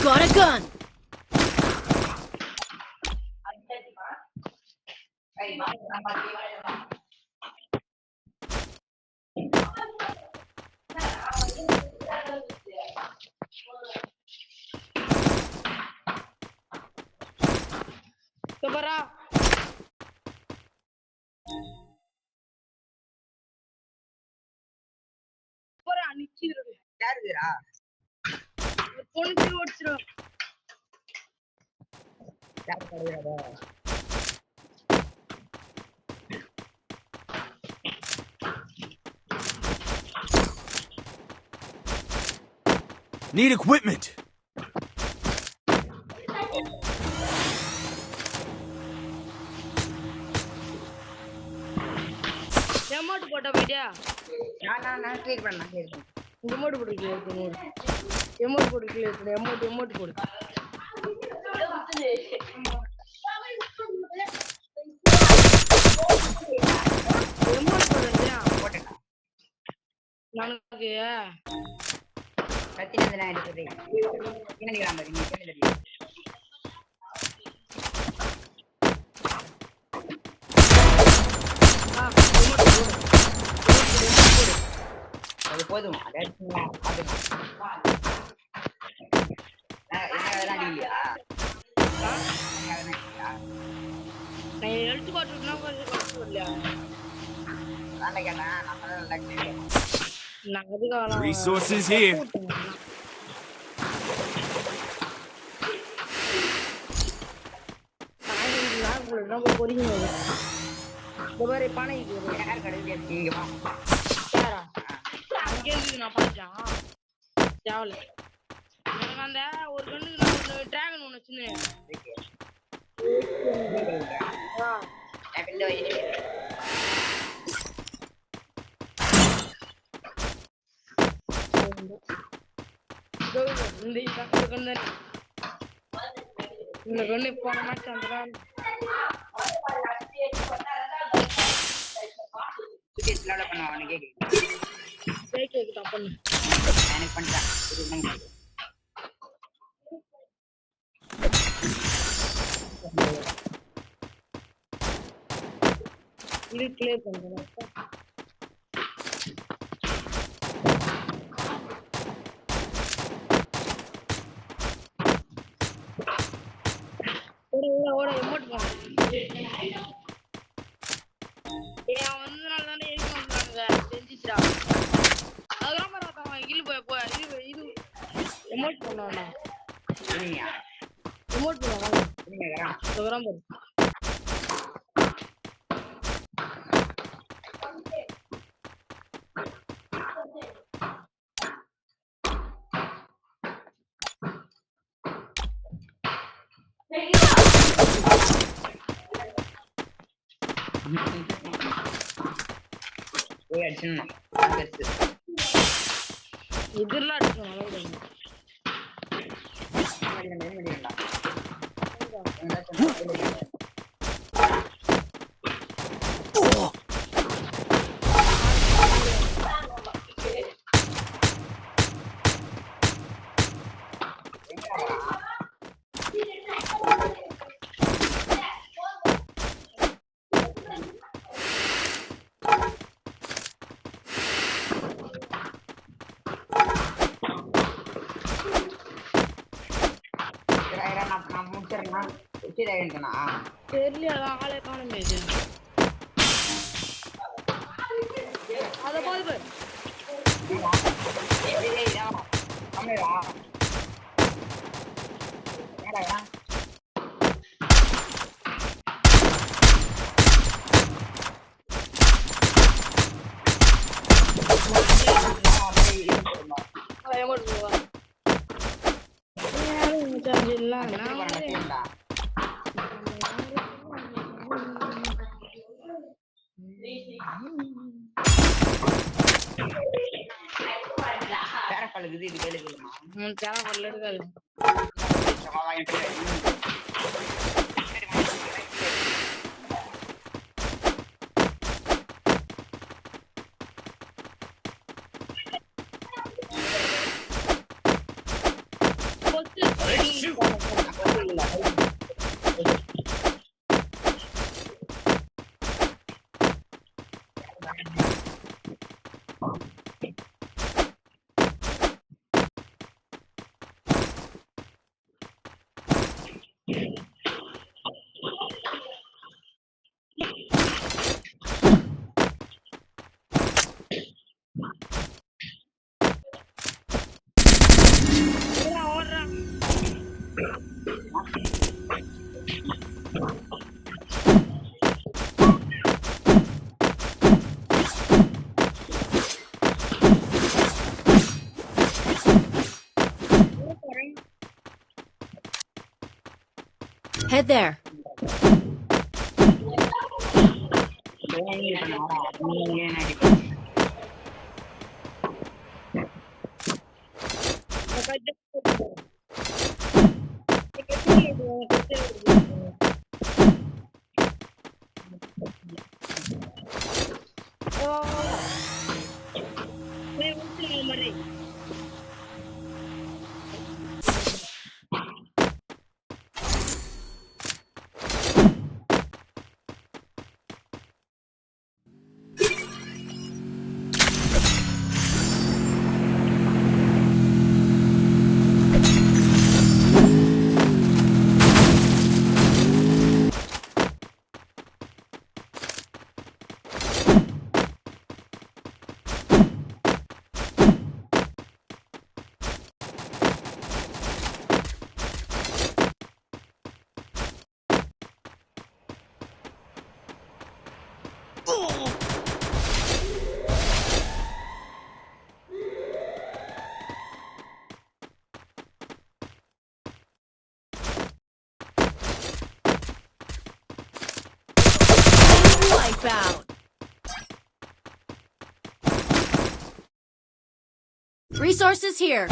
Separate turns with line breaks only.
Got a gun.
Kabara. Kabara நிச்சிரு.
யாருடா?
பொண்ணு ஓடிச்சிரு.
யாரு கடையாடா?
Need equipment.
எமோட் போட்ட போய்டியா?
நான் கிளியர் பண்ணேன்.
எமோட் போடு கிளியர் பண்ணு. எமோட் போடு கிளியர் பண்ணு. எமோட் போடு. எமோட் போடுறியா?
போட்டேன்.
நமக்கு
கத்தின நான் எடுத்துறேன். என்ன கிராம நீ கேளுடி. அது போதும். அடச்சுங்க. பாத்துக்கலாம். அதெல்லாம் இல்லையா?
நான் எழுத்து போட்டுனா கொஞ்சம் கஷ்டம் இல்லையா?
நான் கேட்டேன். நம்ம கேட்டேன்.
நான் அதுக்காக
Resources here.
பானை
யார் கடையில் நீங்க வா.
அங்கேருந்து நான் பார்த்தேன் தேவல எனக்கு அந்த ஒரு கண்ணுக்கு நான் ஒன்று டிராகன் ஒன்று வச்சுருந்தேன். இந்த கண்ணு போன மாச்சு அந்த
பண்ணுவான் அவனுக்கு
பண்ணு
எனக்கு பண்ணிட்டான்.
இது கிளியர் பண்ணுறேன். ஓட எமோட் பண்ண அவன் வந்ததுனால தானே எழுதி வந்துடுறானுங்க. தெரிஞ்சிச்சுடா. அதெல்லாம் பரவாயில்ல. இது எமோட் பண்ணுவானா? எமோட் பண்ணுவாங்க. இதெல்லாம் அடிக்கணும். தெரியல ஆளே காணுமே. அத பாரு ஓடுறான்.
Head there. Wipeout. Resources here.